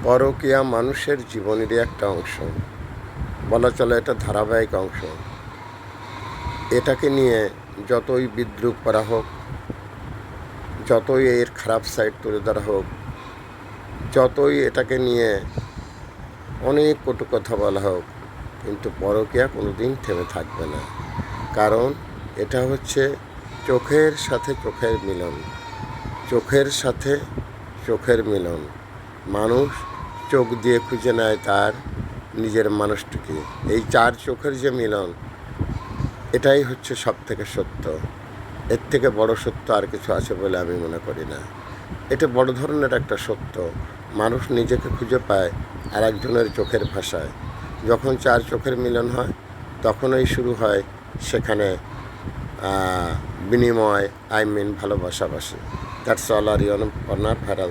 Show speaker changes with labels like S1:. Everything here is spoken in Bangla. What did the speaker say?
S1: পরকীয়া মানুষের জীবনেরই একটা অংশ, বলা চলে এটা ধারাবাহিক অংশ। এটাকে নিয়ে যতই বিদ্রূপ করা হোক, যতই এর খারাপ সাইড তুলে ধরা হোক, যতই এটাকে নিয়ে অনেক কটু কথা বলা হোক, কিন্তু পরকীয়া কোনো দিন থেমে থাকবে না। কারণ এটা হচ্ছে চোখের সাথে চোখের মিলন, চোখের সাথে চোখের মিলন। মানুষ চোখ দিয়ে খুঁজে নেয় তার নিজের মানুষটিকে। এই চার চোখের যে মিলন, এটাই হচ্ছে সব থেকে সত্য। এর থেকে বড় সত্য আর কিছু আছে বলে আমি মনে করি না। এটা বড় ধরনের একটা সত্য। মানুষ নিজেকে খুঁজে পায় আর একজনের চোখের ভাষায়। যখন চার চোখের মিলন হয়, তখনই শুরু হয় সেখানে বিনিময়, ভালোবাসাবাসি। দ্যাটস অল আর ইউর অনার ভাইরাল।